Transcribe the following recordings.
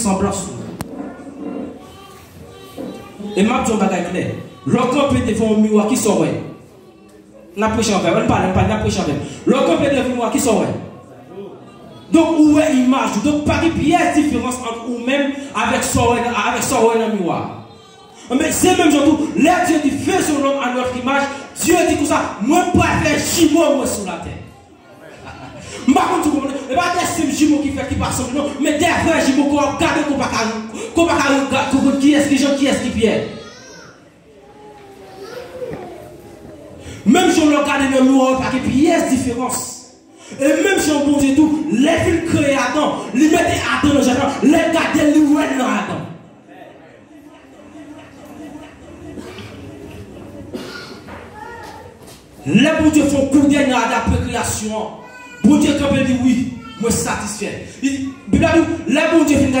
ressemblance. Et m'a dit un bagage clair. L'autre peut devant un miroir qui sort. N'a prêché en verre, on parle pas, n'a prêché en verre. L'autre peut devant un miroir qui sort. Donc, où est l'image? Donc, pas de pièce différence entre vous-même avec sort dans le miroir. Mais c'est même surtout, là Dieu dit faisons l'homme à notre image. Dieu dit comme ça, moi pas faire jumeau sur la terre. Je ne sais pas si vous comprenez. Ce n'est pas des jumeaux qui fait qui passe non, mais des vrais jumeaux qu'on regarde qu'on va regarder qui est-ce qui pierre. Même si on regarde dans le noir, il y a une pièce différence. Et même si on pense tout, les filles créées Adam, les mettent Adam dans le jardin, les garder les ouvrent dans Adam. Les bon Dieu font coup d'œil dans la création. Bon Dieu, quand il dit oui, moi satisfait. Les bon Dieu finit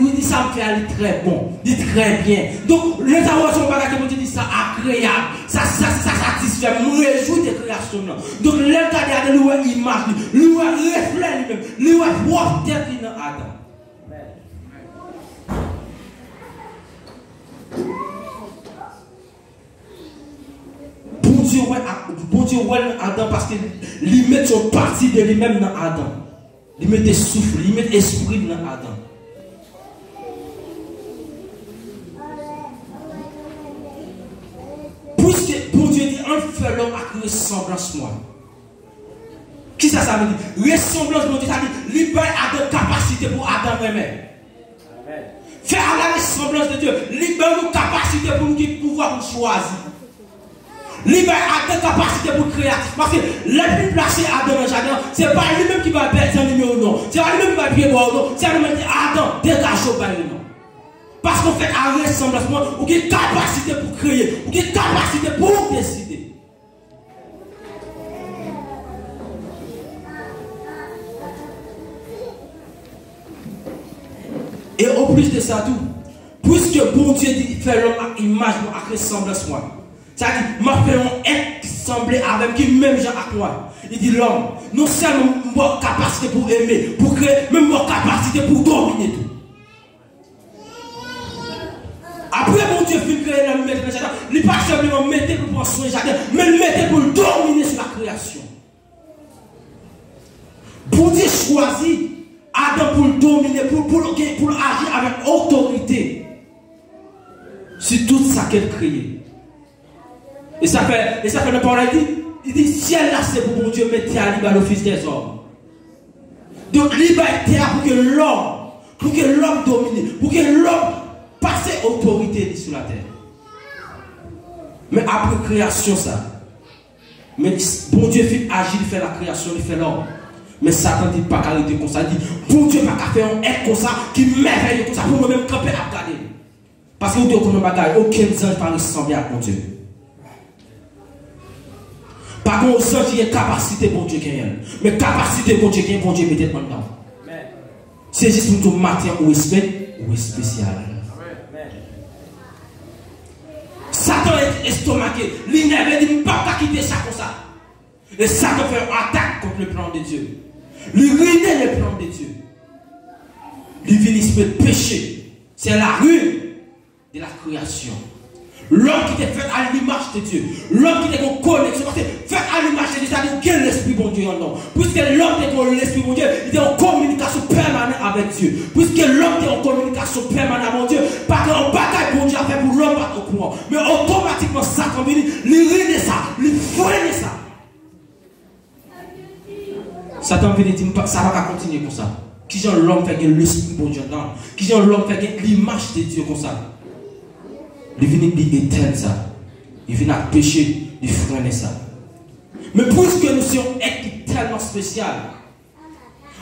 il dit ça me fait aller très bon, dit très bien. Donc, les avancées que bon Dieu dit ça agréable, ça satisfait, me réjouis de création. Donc, les gars de l'image, lui reflet lui-même, lui voit tête dans Adam. Bon Dieu, Adam parce qu'il met son parti de lui-même dans Adam. Il met des souffles, il met esprit dans Adam. Puisque bon Dieu dit, on fait l'homme avec ressemblance moi. Qui ça veut dire? Ressemblance, bon Dieu, ça veut dire, libère Adam capacité pour Adam même. Faire la ressemblance de Dieu, libère nos capacités pour nous pouvoir nous choisir. Libère Adam capacité pour créatif. Parce que les plus placés Adam dans le jardin, ce n'est pas lui-même qui va perdre son numéro non. Ce n'est pas lui-même qui va prier pour non. C'est lui-même qui dit Adam, dégage au bail non. Parce qu'on fait un ressemblance, ou qui a capacité pour créer, ou qui a capacité pour décider. Et au plus de ça tout, puisque bon Dieu dit faire l'homme à image, à ressemblance moi. C'est-à-dire, m'a fait un être qui semblait avec qui même gens à moi. Il dit l'homme, non seulement ma capacité pour aimer, pour créer, même ma capacité pour dominer tout. Après, mon Dieu fait créer l'homme, mettre dans le jardin, il n'est pas simplement mettre pour prendre soin du jardin, mais le mettre pour dominer sur la création. Pour Dieu choisit Adam pour le dominer, pour agir avec autorité. C'est tout ça qu'elle crée. Et ça fait le parole, il dit, ciel là c'est pour mon Dieu mettre à l'ibal l'office des hommes. Donc liberté pour que l'homme domine, pour que l'homme passe autorité sur la terre. Mais après création ça, mais bon Dieu fait agir, il fait la création, il fait l'homme. Mais Satan dit pas qu'arrêter comme ça, il dit, bon Dieu pas qu'à faire un être comme ça, qui merveille comme ça, pour nous-mêmes camper à regarder. Parce que vous dites qu'on n'a pas aucun ange ne ressemble à mon Dieu. Par contre, on sent qu'il y a capacité pour Dieu qui est. Mais capacité pour Dieu qui est, bon Dieu mettez dedans. C'est juste pour tout matin ou respect ou spécial. Satan est estomaqué. L'énervé dit, ne pas quitter ça comme ça. Et Satan fait une attaque contre le plan de Dieu. Lui ruiner le plan de Dieu. Lui vient de péché. C'est la ruine de la création. L'homme qui était fait à l'image de Dieu, l'homme qui était en connexion, fait à l'image de Dieu, c'est-à-dire quel l'esprit bon Dieu en homme. Puisque l'homme était en l'esprit bon Dieu, il était en communication permanente avec Dieu. Puisque l'homme était en communication permanente avec Dieu, pas qu'un bagage bon Dieu a fait pour l'homme pas au courant. Mais automatiquement, Satan vient, lui ruiner ça, lui freiner ça. Satan vient dire, ça va pas continuer comme ça. Qui genre l'homme fait que l'esprit bon Dieu dedans? Qui genre l'homme fait que l'image de Dieu comme ça? Il vient d'éteindre ça. Il vient à pécher, il freiner ça. Mais puisque nous sommes êtres tellement spécial,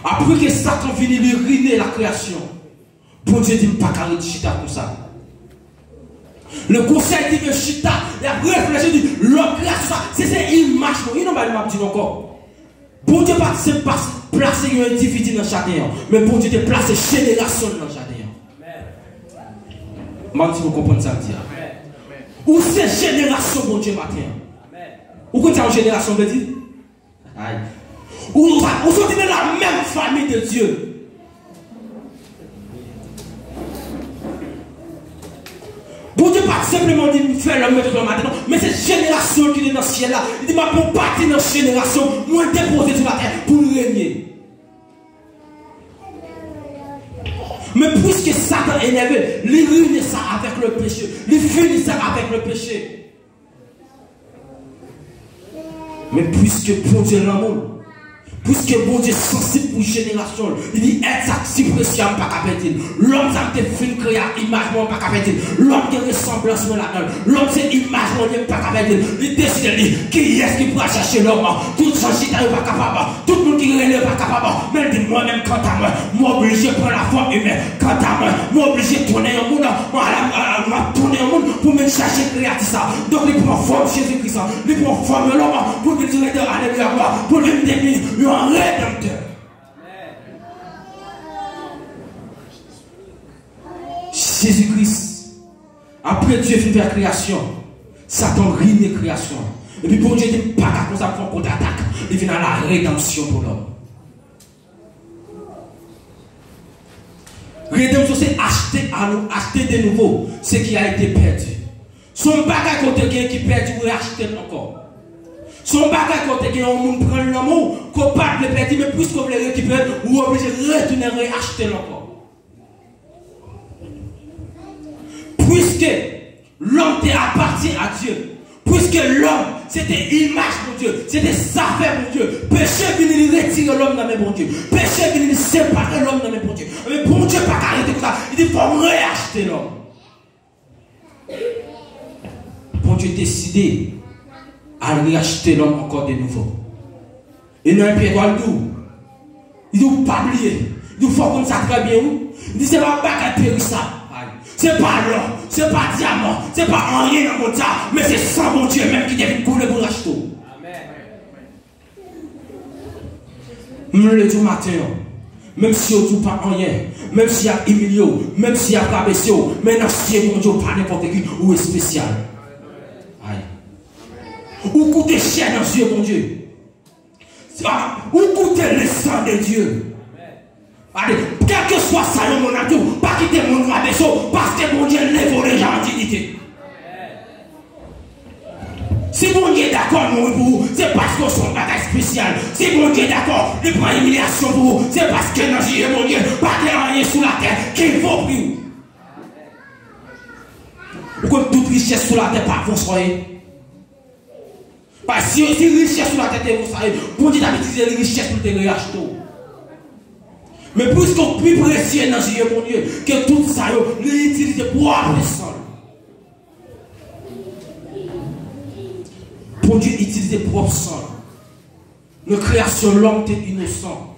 après que Satan vient de ruiner la création, bon Dieu dit pas carré de chita comme ça. Le conseil dit que chita, il a réfléchi, dit l'homme création, c'est cette image. Il n'a pas dit encore. Bon Dieu pas placer un individu dans le jardin, mais bon Dieu te placer génération dans le jardin. Même si vous comprenez ça, dire. Ou c'est génération, bon Dieu, matin. Ou quand tu as une génération, de dire. Ou sont dans la même famille de Dieu. pas simplement dit faire l'homme mettre l'homme maintenant, mais cette génération qui est dans le ciel là, il dit ma pour partir dans cette génération, moi déposer sur la terre pour régner. Mais puisque Satan est énervé, il ruine ça avec le péché, il finit ça avec le péché. Mais puisque bon Dieu l'amour, puisque bon Dieu est sensible pour génération, il dit être ça si précieux, pas qu'à perdre. L'homme, ça te fait créer image, pas qu'à perdre. L'homme qui ressemblance là-dedans. L'homme, c'est image, pas qu'à perdre. Il décide de dire qui est-ce qui pourra chercher l'homme. Tout ça, si tu n'es pas capable. Tout le monde qui n'est pas capable. Mais il dit moi-même, quant à moi, moi obligé de prendre la forme humaine. Quant à moi, moi obligé de tourner au monde. Moi tourner au monde pour me chercher créer ça. Donc, il prend forme Jésus-Christ. Il prend forme l'homme pour lui dire alléluia, pour lui dire un rédempteur. Jésus-Christ, après Dieu fait la création, Satan ruine la création. Et puis pour Dieu dit pas comme ça pour contre-attaque. Il vient à la rédemption pour l'homme. Rédemption c'est acheter à nous, acheter de nouveau ce qui a été perdu. Son bagage côté qui est perdu ou acheter encore. Son bagage côté qui on monde prend l'amour, qu'on pas le perdre, mais puisqu'on veut le récupérer, ou obligé de retourner et acheter encore. Puisque l'homme appartient à Dieu, puisque l'homme c'était image pour Dieu, c'était affaire pour Dieu, péché vient retirer l'homme dans mes bons Dieu, péché vient séparer l'homme dans mes bons Dieu. Mais bon Dieu pas arrêter comme ça, il dit il faut réacheter l'homme. Bon Dieu décidé à réacheter l'homme encore de nouveau. Et dans un pied doux, il dit pas oublier, il faut qu'on ça très bien. Il dit c'est pas bagarre périssable. C'est pas l'or, c'est pas diamant, c'est pas rien dans mon tas, mais c'est sans mon Dieu même qui devient couler pour racheter. Amen. Le tout matin, même si on ne trouve pas rien, même s'il y a Emilio, même s'il y a Cabessio, maintenant si mon Dieu pas n'importe qui ou est spécial. Ou coûter cher dans Dieu, mon Dieu. Ou coûter le sang de Dieu. Allez, quel que soit ça, mon atout, pas quitter mon nom à Besso, parce que mon Dieu lève les gens en dignité. Si mon Dieu est d'accord pour vous, c'est parce qu'on son bagage spécial. Si mon Dieu est d'accord, il prend humiliation pour vous, c'est parce que dans Dieu, mon Dieu, pas de rien sous la terre qu'il faut pour vous. Pourquoi toute richesse sous la terre, pas vous soyez. Parce que si richesse sur la tête, vous savez, bon Dieu t'a utilisé les richesses pour te réacheter. Mais puisqu'on plus précieux dans Dieu, mon Dieu, que tout ça, l'utilise pour appeler sol. Bon Dieu utilise propre sol. Notre création, l'homme est innocent.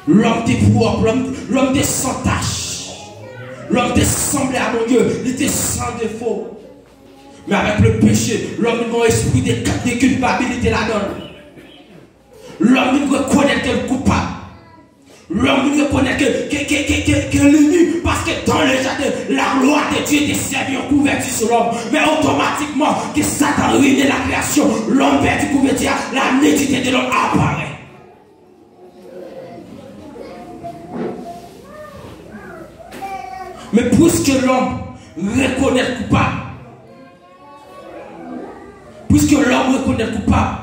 L'homme est propre, l'homme est sans tache. L'homme est semblé à mon Dieu, il était sans défaut. Mais avec le péché, l'homme a un esprit de culpabilité là-dedans. L'homme reconnaît qu'elle est coupable. L'homme reconnaît qu'elle est nue. Parce que dans le jardin, la loi de Dieu était servie en couverture sur l'homme. Mais automatiquement, que Satan ruine la création, l'homme perd du couverture, la nudité de l'homme apparaît. Mais puisque l'homme reconnaît coupable, puisque l'homme reconnaît coupable,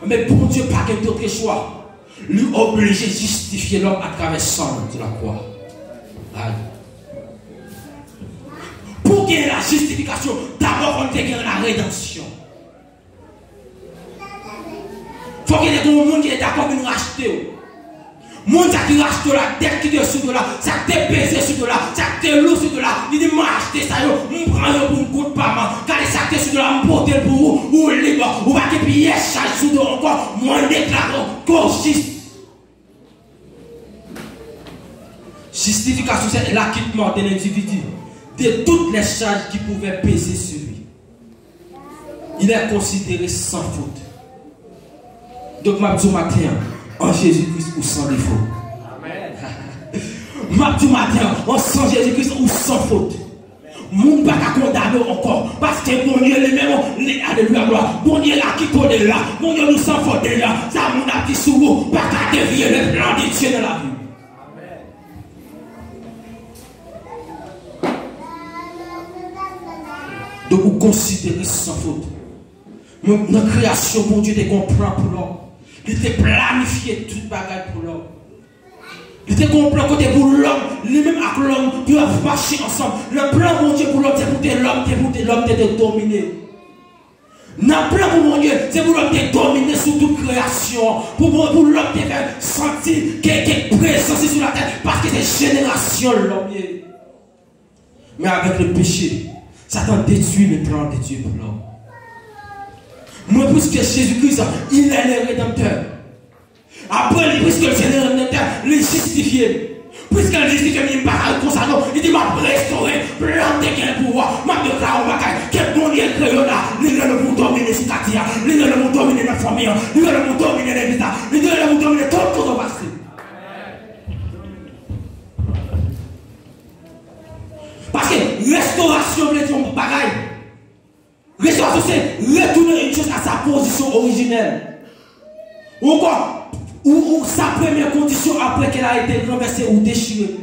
mais bon Dieu, pas d'autre choix. Lui obligé de justifier l'homme à travers sang de la croix. Pour qu'il y ait la justification, d'abord on dégaine la rédemption. Il faut qu'il y ait un monde qui est d'accord pour nous racheter. Le monde qui rachète la dette qui est sur de là, ça te pèse sur de là, ça te lourd sur de là. Il dit, moi acheter ça, je prends pour un coup de paiement. Quand ça te sur de là, je porte pour vous, ou libre, ou pas que payer charge sur de encore, moi déclare consiste. Justification, c'est l'acquittement de l'individu de toutes les charges qui pouvaient peser sur lui. Il est considéré sans faute. Donc, ma dis matin, en Jésus-Christ ou sans défaut. Amen. Ma dis matin, en sans Jésus-Christ ou sans faute. Moun pas condamné encore. Parce que mon Dieu, les mêmes, alléluia, gloire. Mon Dieu, là qui connaît là. Mon Dieu, nous sans faute là. Ça, mon a dit sous vous. Pas qu'à dévier le plan de Dieu dans la vie. Donc, vous considérez sans faute. Notre création, bon Dieu, te comprend pour l'homme. Il te planifié toute bagaille pour l'homme. Il te comprend côté pour l'homme, lui-même avec l'homme, ils doivent marcher ensemble. Le plan, mon Dieu, pour l'homme, c'est pour l'homme, l'homme de dominer. Le plan pour mon Dieu, c'est pour l'homme de dominer sur toute création. Pour l'homme de faire sentir qu'il y a une présence sur la terre. Parce que c'est génération l'homme. Mais avec le péché, Satan détruit le plan de Dieu pour l'homme. Moi, puisque Jésus-Christ, il est le Rédempteur. Après, puisque le Seigneur est le Rédempteur, il est justifié. Puisqu'il est justifié, il ne parle pas comme ça, non. Il dit, m'a restauré, planté quel pouvoir, m'a déclaré au bagaille, quel bon Dieu créé là, il est le pour dominer ce quartier, il est le pour dominer la famille, il est le pour dominer l'État, il est le pour dominer tout le passé. Parce que restauration, c'est un bagaille. Restauration, c'est retourner une chose à sa position originelle. Ou encore, ou sa première condition après qu'elle a été renversée ou déchirée.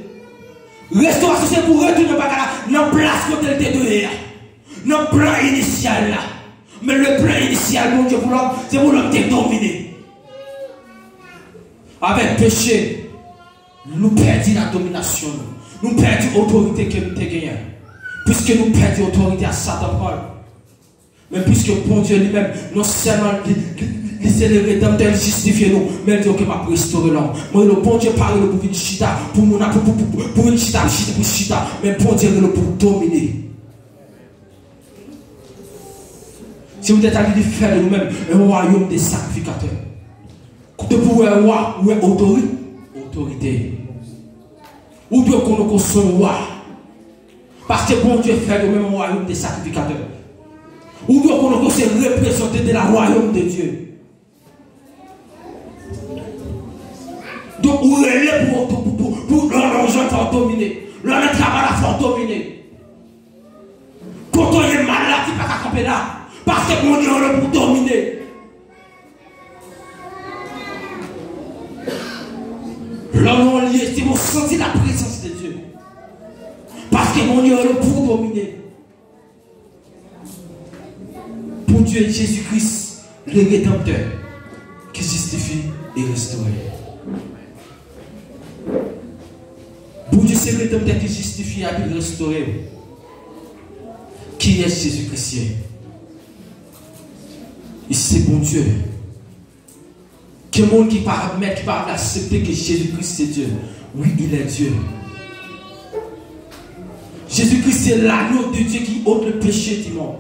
Restauration, c'est pour retourner dans la place quand elle était dehors. Dans le plan initial là. Mais le plan initial, mon Dieu, pour l'homme, c'est pour l'homme qui est dominé. Avec péché, nous perdons la domination. Nous perdons l'autorité que nous avons gagnée. Puisque nous perdons l'autorité à Satan Paul. Mais puisque bon Dieu lui-même, non seulement c'est le Rédempteur justifié nous, mais il dit que m'a restauré l'homme. Moi, le bon Dieu parle pour une chita, pour une chita, pour chita, mais bon Dieu le pour dominer. Si vous êtes allé faire de nous-mêmes un royaume des sacrificateurs, de pour un roi ou une autorité, ou bien qu'on soit un roi, parce que bon Dieu fait de nous-mêmes un royaume des sacrificateurs. Ou bien qu'on se représenter de la royaume de Dieu. Donc, où elle est pour l'argent faire dominer. L'on est travail à faire dominer. Quand on est malade, il ne peut pas camper là. Parce que mon Dieu est pour dominer. L'on est lié, c'est pour sentir la présence de Dieu. Parce que mon Dieu est pour dominer. Pour Dieu est Jésus-Christ, le Rédempteur, qui justifie et restaure. Pour Dieu, c'est le Rédempteur qui justifie et restaure. Qui est Jésus-Christ? Et c'est bon Dieu. Que le monde qui parle accepter que Jésus-Christ c'est Dieu. Oui, il est Dieu. Jésus-Christ c'est l'agneau de Dieu qui ôte le péché du monde.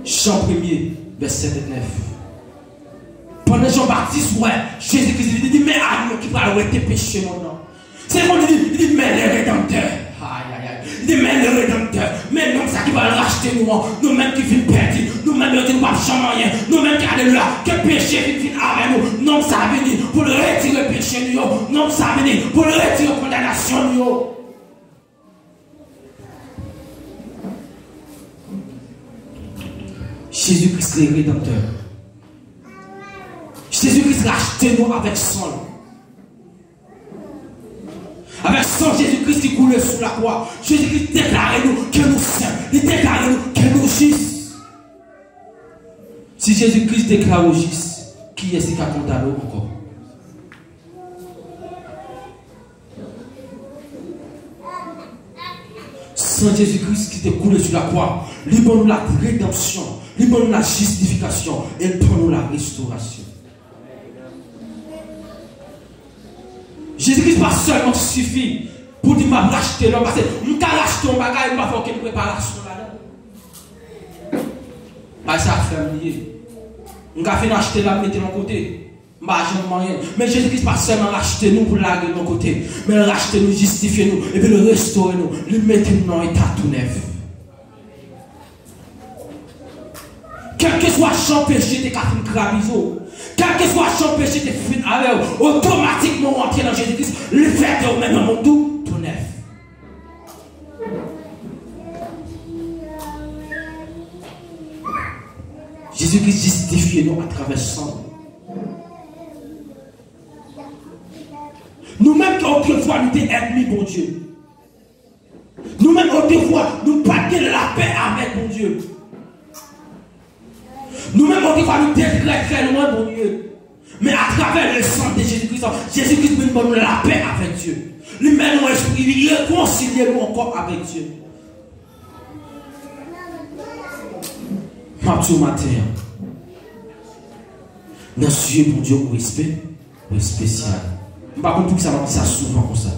Jean 1er, verset 9. Pendant Jean-Baptiste, ouais, Jésus-Christ il dit, mais agneau qui va arrêter tes péchés maintenant. C'est quand il dit, mais le Rédempteur. Aïe, aïe, aïe. Il dit, mais le Rédempteur. Mais non, ça qui va le racheter nous-mêmes qui finissent perdus, nous-mêmes qui ne pouvons pas rien, nous-mêmes qui allons là, que le péché finit avec nous. Non, ça va venir pour le retirer le péché, non, ça va venir pour le retirer la condamnation. Jésus-Christ est Rédempteur. Jésus-Christ rachète nous avec sang. Avec sang, Jésus-Christ qui coule sous la croix. Jésus-Christ déclare nous que nous sommes. Il déclare nous que nous justes. Si Jésus-Christ déclare aux justes, qui est-ce qui a condamné encore? Sans Jésus-Christ qui te coule sur la croix, il donne la rédemption, il donne la justification et il donne la restauration. Jésus-Christ pas seulement suffit pour dire m'a racheté l'homme, parce que nous avons racheté un bagage, nous n'avons pas fait une préparation là-dedans. Pas ça familier. Nous avons fait acheter l'homme, mettez de mon côté. Mais Jésus-Christ pas seulement racheter nous pour l'aller de mon côté, mais racheter nous, justifier nous, et puis le restaurer nous, le mettre nous dans un état tout neuf. Quel que soit champ péché, t'es qu'à faire graviso. Quel que soit champ péché, t'es fait avec automatiquement entrer dans Jésus-Christ, le fait de même dans mon tout neuf. Jésus-Christ justifie nous à travers son. Nous-mêmes, autrefois, nous étions ennemis, bon Dieu. Nous-mêmes, autrefois, nous pas la paix avec bon Dieu. Nous-mêmes, on dit qu'on nous très très loin, bon Dieu. Mais à travers le sang de Jésus-Christ, Jésus-Christ nous donne la paix avec Dieu. Lui met nos esprits, il réconcilie nous encore avec Dieu. Matin matin, dans ce Dieu, bon Dieu, respect spécial. Je ne sais pas pour que ça va dire ça souvent comme ça.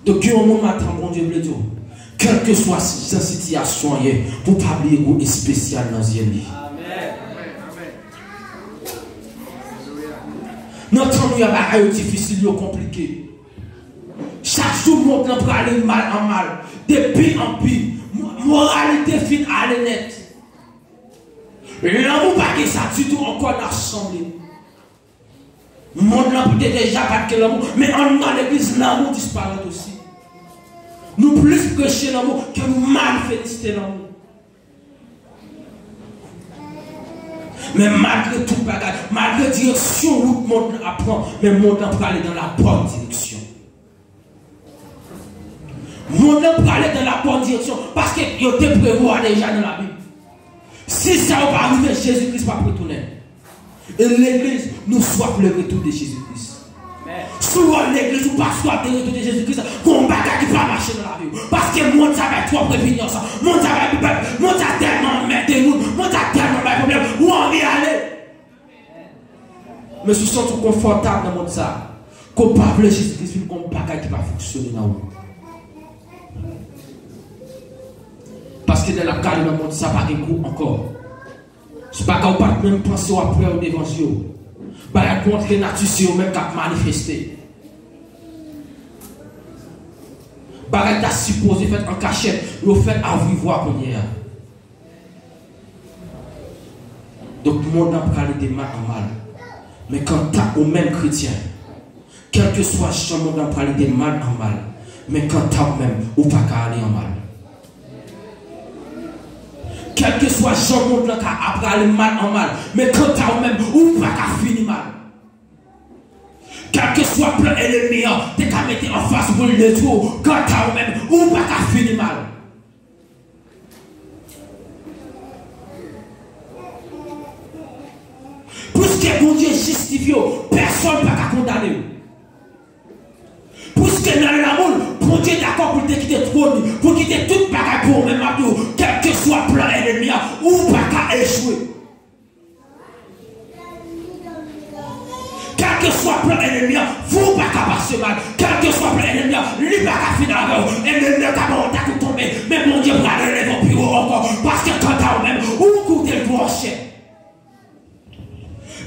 Donc, Dieu, au matin, bon Dieu, veut dire, quelle que soit sa situation, pour ne pas oublier que c'est spécial dans ce Dieu. Notre temps, il y a des difficiles, compliqués. Chaque jour, mon plan pour aller mal en mal, de pire en pire. Moralité fine à net. L'amour, pas que ça, du tout encore assemblé. Mon l'amour peut déjà pas que l'amour, mais en dans l'église, l'amour disparaît aussi. Nous plus prêcher l'amour que nous mal féliciter l'amour. Mais malgré tout bagage, malgré la direction où le monde apprend, mais le monde peut aller dans la bonne direction. Le monde peut aller dans la bonne direction parce qu'il était prévu déjà dans la Bible. Si ça n'a pas arrivé, Jésus-Christ va pas retourner. Et l'église nous soit le retour de Jésus-Christ. Souvent l'église ou pas soit le retour de Jésus-Christ, qu'on bagage qui va marcher dans la vie. Parce que le monde ça va être trop prévenir ça. Le monde ça va tellement mettre nous, le monde a tellement de problèmes. Où on vient aller? Mais si nous sommes confortables dans le monde ça, qu'on parle de Jésus-Christ, qu'on bagage qui va fonctionner dans nous. Parce que dans la carrière dans le monde ça va pas de goût encore. C'est pas qu'on pas même penser après au l'évangile. Bah, contre les natures, c'est eux-mêmes qui ont manifesté. Bah, ils ont supposé faire en cachette, ils ont fait à vivre qu'on y est. Donc, le monde a parlé de mal en mal. Mais quand tu as au même chrétien, quel que soit le monde a parlé de mal en mal. Mais quand tu as au même, ou pas qu'à aller en mal. Quel que soit le monde qui a parlé mal en mal. Mais quand tu as au même, ou pas qu'à finir mal. Quel que soit le plan ennemi, tu qu'à mettre en face pour le détour. Quand tu as au même, ou pas qu'à finir mal. Puisque mon Dieu justifie, personne ne peut condamner. Puisque dans l'amour, mon Dieu est d'accord pour te quitter le trône, pour quitter toute bagaille pour même Abdou, quel que soit le plan ennemi, ou pas qu'à échouer. Quel que soit le plan ennemi, vous pas qu'à passer mal. Quel que soit le plan ennemi, lui pas qu'à finir avec vous. Et le qu'à tout tomber, mais mon Dieu va le lever au plus haut encore. Parce que quand t'as même, ou coûter le plancher.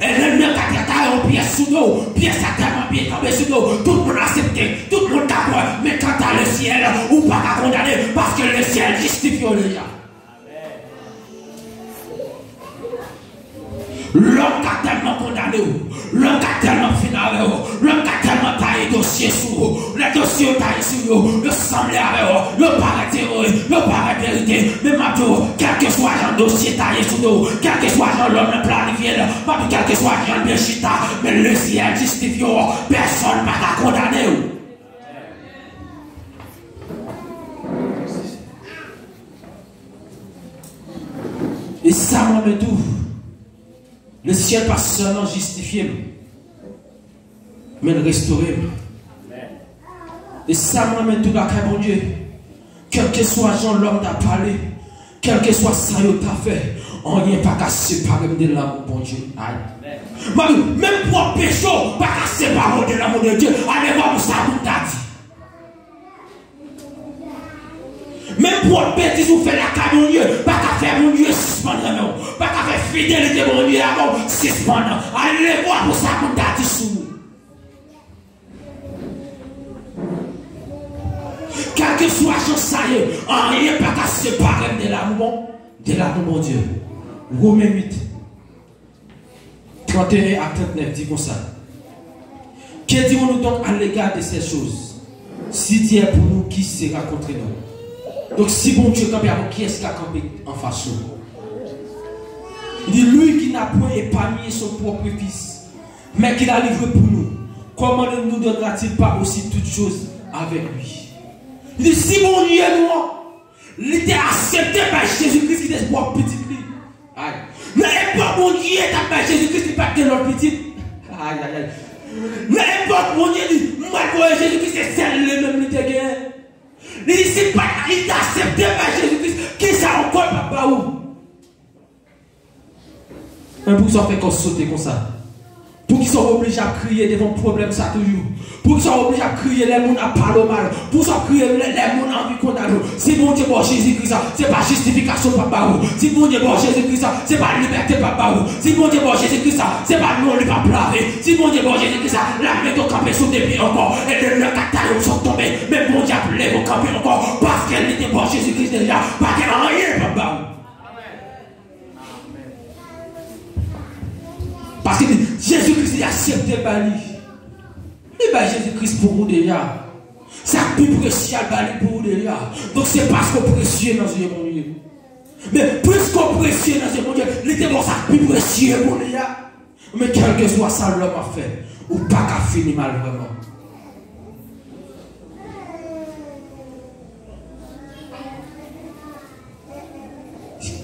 Et l'ennemi qui a traité en pièce sous nous, pièce à tellement bien tombé sous nous, tout le monde accepté, tout le monde d'accord, mais quand t'as le ciel, ou pas qu'à condamner, parce que le ciel justifie déjà. L'homme qui a tellement condamné, l'homme qui a tellement fini avec vous, l'homme qui a tellement taillé dossier sur vous, les dossiers taillés sur vous, le semblé avec vous, le paraît théorie, le paraît vérité, mais maintenant, quel que soit le dossier taillé sur nous, quel que soit l'homme planifié, quel que soit le bien chita, mais le ciel justifie, personne ne va condamner. Et ça, moi, me tout. Le ciel pas seulement justifié, mais le restaurer. Et ça, moi, mais tout d'accord, mon Dieu. Quel que soit Jean, l'homme t'a parlé, quel que soit ça, il t'a fait, on n'y est pas qu'à séparer de l'amour, mon Dieu. Même pour péché, pas qu'à séparer de l'amour de Dieu. Allez voir pour ça, vous t'a dit. Même pour bêtise, vous faites la caille, mon Dieu. Pas qu'à faire mon Dieu suspendre, non. Pas qu'à faire fidélité, mon Dieu, avant suspendre. Allez voir pour ça, vous t'a dit sous. Quel que soit la chose, ça y est, on n'y est pas qu'à séparer de l'amour, mon Dieu. Romains 8, 31 à 39, dit comme ça. Que dirons-nous donc à l'égard de ces choses? Si Dieu est pour nous, qui sera contre nous? Donc si bon Dieu campe avant, qui est-ce qui a campé en face de nous? Il dit, lui qui n'a point épargné son propre fils, mais qui l'a livré pour nous, comment ne nous donnera-t-il pas aussi toutes choses avec lui? Il dit, si mon Dieu est moi, Il était accepté par Jésus-Christ qui était pour petit. Mais l'époque où Dieu est par Jésus-Christ qui n'est pas de l'autre petit. Aïe, aïe, aïe. Mais l'époque où Dieu dit, moi, pour Jésus-Christ, c'est celle-là même qui était gagné. Il dit, c'est pas, il est accepté par Jésus-Christ. Qui ça encore, papa, où? Mais pour ça, on fait qu'on saute comme ça. Pour qu'ils soient obligés à crier devant le problème, ça toujours. Pour qu'ils soient obligés à crier, les gens à parler mal. Pour qu'ils soient crier, les gens envie qu'on a nous. Si bon Dieu, bon Jésus-Christ, c'est pas justification, papa. Si bon Dieu, bon Jésus-Christ, c'est pas liberté, papa. Si bon Dieu, bon Jésus-Christ, c'est pas non, il va plaver. Si bon Dieu, bon Jésus-Christ, la main de camper sur des pieds encore. Et de leur catalog sont tombés. Mais bon Dieu, lève au camper encore. Parce qu'elle était bon Jésus-Christ déjà. Parce qu'elle n'a rien, papa. Parce que Jésus-Christ est accepté par lui. Et bien Jésus-Christ pour vous déjà. C'est plus précieux pour vous déjà. Donc c'est parce qu'on précieux dans ce monde. Mais plus qu'on précieux dans ce monde, il était bon ça plus précieux pour vous déjà. Mais quel que soit ça l'homme a fait, ou pas qu'à finir mal vraiment.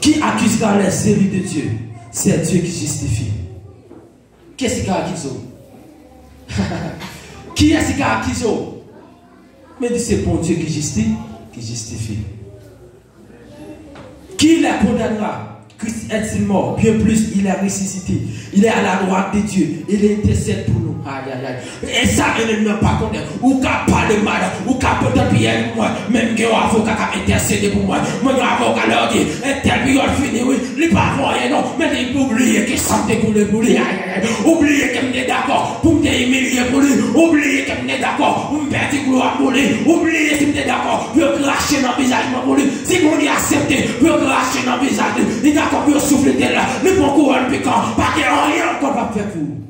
Qui accusera les élus de Dieu? C'est Dieu qui justifie. Qu'est-ce qui accuse? Qui est-ce qui accuse? Mais c'est bon Dieu qui justifie. Qui les condamnera? Christ est-il mort? Bien plus, il est ressuscité. Il est à la droite de Dieu. Il intercède pour nous. Aïe, aïe, aïe. Et ça, il ne pas connaît. Ou qu'à parler mal, ou qu'à porter pierre pour moi. Même que l'avocat a intercédé pour moi. Mon avocat leur dit, un tel période fini, oui. Il n'est pas rien, non. Mais il faut oublier que ça me découle pour lui. Aïe, aïe, aïe. Oubliez qu'il est d'accord pour me humilier pour lui. Oubliez qu'il est d'accord pour me perdre gloire pour lui. Oubliez qu'il est d'accord pour cracher dans le visage pour lui. Si vous lui acceptez, pour cracher dans le visage, il est d'accord pour souffler de là. Mais pour couronne piquant, parce qu'il n'y a rien encore à faire pour vous.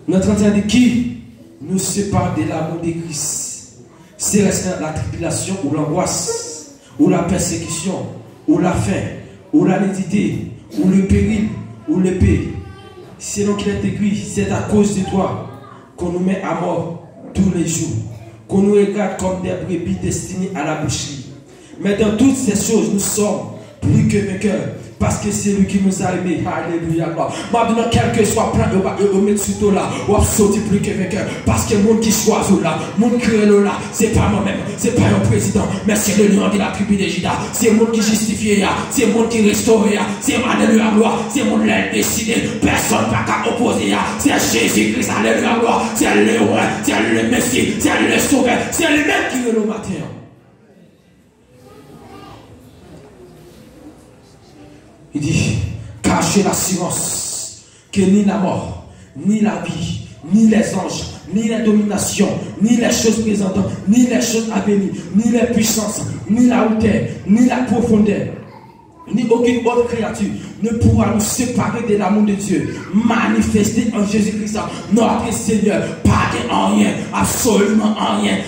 Notre train de qui nous sépare de l'amour de Christ? C'est la tribulation ou l'angoisse, ou la persécution, ou la faim, ou la nudité, ou le péril, ou l'épée. Selon qu'il est écrit, c'est à cause de toi qu'on nous met à mort tous les jours, qu'on nous regarde comme des brebis destinées à la boucherie. Mais dans toutes ces choses, nous sommes plus que vainqueurs. Parce que c'est lui qui nous a aimés. Alléluia. Maintenant, quel que soit plein de mettre sous toi là, on va sauter plus que vainqueur. Parce que le monde qui choisit là, le monde qui est là, c'est pas moi-même, c'est pas un président, mais c'est le lion de la tribu de Juda. C'est le monde qui justifie, c'est le monde qui restaure, c'est Alléluia gloire, c'est le monde qui l'a décidé. Personne n'a qu'à opposer. C'est Jésus-Christ, Alléluia gloire, c'est le roi, c'est le Messie, c'est le sauveur, c'est le même qui est le matin. Il dit, cachez l'assurance que ni la mort, ni la vie, ni les anges, ni les dominations, ni les choses présentes, ni les choses à venir, ni les puissances, ni la hauteur, ni la profondeur, ni aucune autre créature ne pourra nous séparer de l'amour de Dieu manifesté en Jésus-Christ, notre Seigneur. Pas de rien, absolument rien,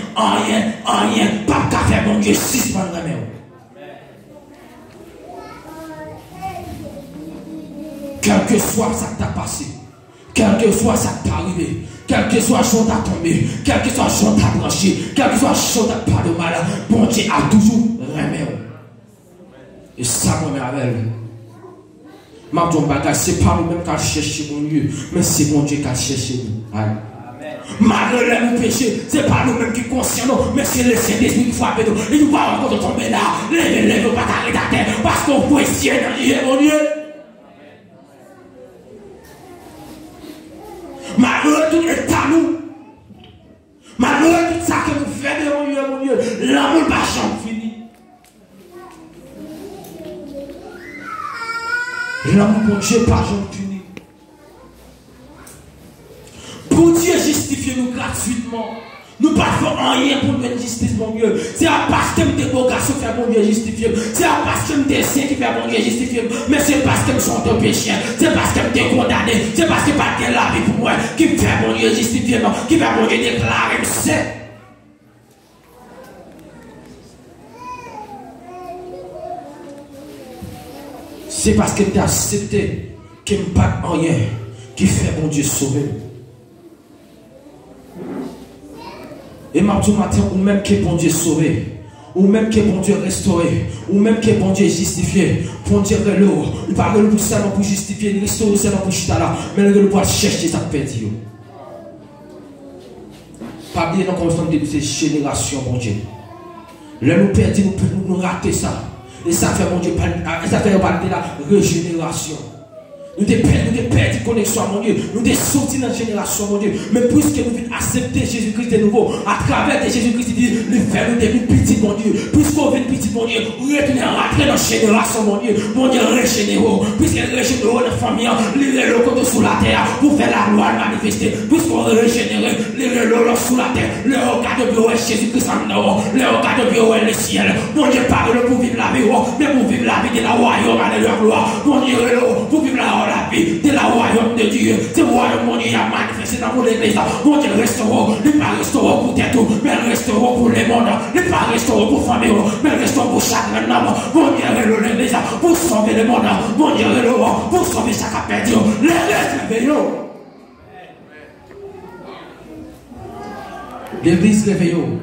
pas qu'à faire mon Dieu, si pas de même. Quel que soit ça qui t'a passé, quel que soit ça qui t'a arrivé, quel que soit ce qui t'a tombé, quel que soit ce qui t'a branché, quel que soit ce qui t'a parlé mal, bon Dieu a toujours remis. Et ça, moi, avec ma bagage, c'est pas nous-mêmes qui cherchons mon Dieu, mais c'est mon Dieu qui a cherché nous. Malgré nos péchés, c'est pas nous-mêmes qui conscients, mais c'est le Saint-Esprit qui frappe nous. Il nous va encore tomber là, lève, pas carrer la terre, parce qu'on peut essayer dans Dieu, mon Dieu. Malgré tout est à nous. Malgré tout ça que nous faisons, mon Dieu, l'amour n'a jamais fini. L'amour pour Dieu n'a jamais fini. Pour Dieu justifier nous gratuitement. Nous ne faisons rien pour notre justice, mon Dieu. C'est parce que nous sommes beaux garçons qui fait mon Dieu justifier. C'est parce que nous sommes saints qui fait mon Dieu justifier. Mais c'est parce que nous sommes des pécheurs. C'est parce que nous sommes condamnés. C'est parce que pas de la vie pour moi qui fait mon Dieu justifier, qui fait mon Dieu déclarer saint. C'est parce que tu as accepté qu'il ne me pas rien qui fait mon Dieu sauver. Et mardi matin, ou même que bon Dieu sauvé, ou même que bon Dieu restauré, ou même que bon Dieu justifié, bon Dieu l'eau, il parle pour seulement pour justifier, il restaure seulement pour chuter là, mais il doit chercher ça perdu. Pas bien dans le de ces générations, mon Dieu. Là, nous perdons, nous ratons ça. Et ça fait, mon Dieu, ça fait parler de la régénération. Nous avons perdu connexion, mon Dieu. Nous avons sorti dans la génération, mon Dieu. Mais puisque nous venons accepter Jésus-Christ de nouveau, à travers de Jésus-Christ, il dit, nous faisons des petits, mon Dieu. Puisqu'on vient petit, mon Dieu, retourner rentrer dans la génération, mon Dieu. Mon Dieu, régénérons. Puisqu'on régénère dans la famille, les locaux sous la terre, pour faire la gloire manifester. Puisqu'on régénère les locaux sous la terre, le regard de Dieu est Jésus-Christ en nous, le regard de Dieu est le ciel. Mon Dieu, parle pour vivre la vie, mais pour vivre la vie de la royaume, alléluia, gloire. Mon Dieu, pour vivre la vie de la royaume de Dieu. C'est le royaume, mon Dieu, a manifesté dans l'église. Mon Dieu, restaurant, ne pas restaurer pour tête, mais restaurant pour les mondes, ne pas restaurer pour famille, mais restaurant pour chaque homme. Mon Dieu, l'église, pour sauver le monde. Mon Dieu, pour sauver chaque perdu. L'église, réveillons.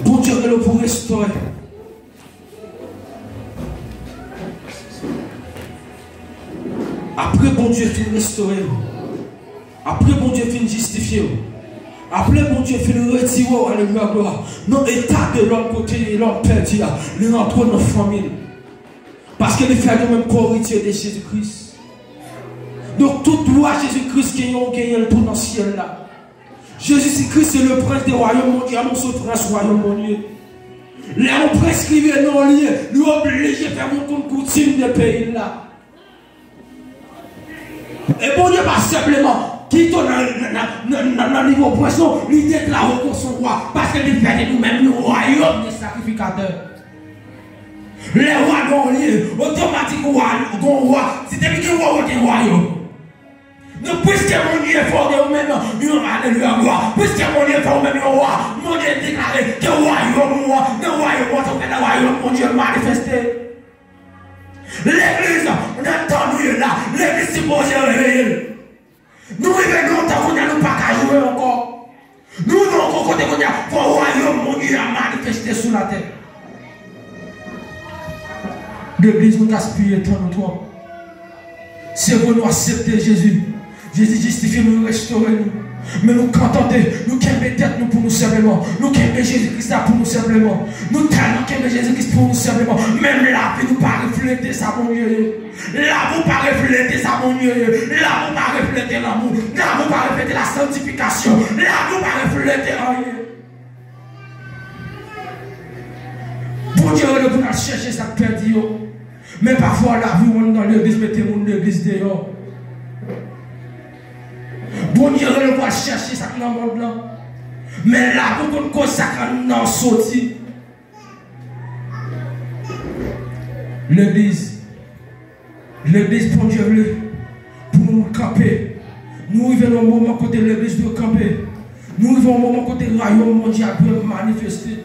Bon Dieu, pour restaurer. Après, bon Dieu finit restaurer. Après, bon Dieu finit justifier. Après, bon Dieu finit retirer. Alléluia, gloire. Non, état de l'autre côté, l'autre perdu, il rentre dans la famille. Parce que les frères ont même corrigé de Jésus-Christ. Donc, toute loi Jésus-Christ qui est le trône dans le ciel là. Jésus-Christ, c'est le prince des royaumes mondiaux, mon seul prince royaume mondial. Là, on prescrivait nos liens, nous obligeons à faire mon compte coutume des pays là. Et bon Dieu, pas simplement, qui dans le niveau poisson, l'idée de la recours son roi, parce que nous faisons nous-mêmes le royaume des sacrificateurs. Les rois n'ont rien, automatiquement, roi, c'est depuis que roi est royaume. Donc, puisque mon Dieu est fort de vous-même, alléluia, gloire. Puisque mon Dieu est fort de vous-même, roi, mon Dieu est déclaré que royaume, roi, le royaume, mon Dieu manifesté. L'église, on attend nous là, l'église c'est pour se réveiller. Nous revenons longtemps qu'on n'a pas qu'à jouer encore. Nous n'avons encore côté qu'on a pour le royaume, mon Dieu a manifesté sur la terre. L'église nous aspire tout notre. C'est pour nous accepter Jésus. Jésus justifie nous, restaurer nous. Mais nous contenter, nous qu'aimer tête nous pour nous simplement. Nous qu'aimer Jésus-Christ pour nous simplement. Nous tellement qu'aimer Jésus-Christ pour nous simplement. Même là, nous pas refléter ça, mon Dieu. Là, vous pas refléter ça, mon Dieu. Là, vous pas refléter l'amour. Là, vous pas refléter la sanctification. Là, vous pas refléter rien. Bon Dieu, nous pouvons chercher ça perdu. Mais parfois, la vie, on est dans l'église, mettez-vous dans l'église dehors. Bon Dieu, on va chercher ça dans le monde là. Mais là, pour qu'on cause ça quand on sorti. L'église, pour Dieu, pour nous camper. Nous vivons au moment côté l'église de camper. Nous vivons au moment côté le royaume mondial pour manifester.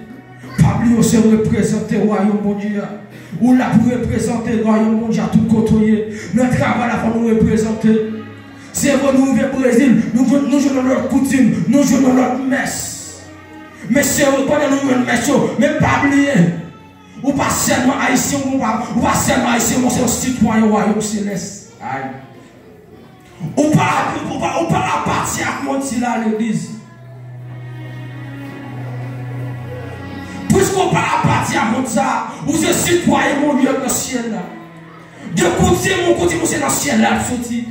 Pablo se représenter le royaume mondial. Ou là pour représenter le royaume mondial tout côtoyer. Notre travail là pour nous représenter. C'est vrai, nous vivons au Brésil, nous jouons notre coutume, nous jouons notre messe. Mais c'est vrai, pendant nous jouons notre messe, même pas oublier. Ou pas seulement haïtien, ou pas seulement haïtien, c'est un citoyen au royaume céleste. Ou pas appartenir à mon petit là à l'église. Puisqu'on pas appartenir à mon ça, ou c'est citoyen mon Dieu dans le ciel là. De coutume, mon coutume, c'est dans le ciel là, sorti.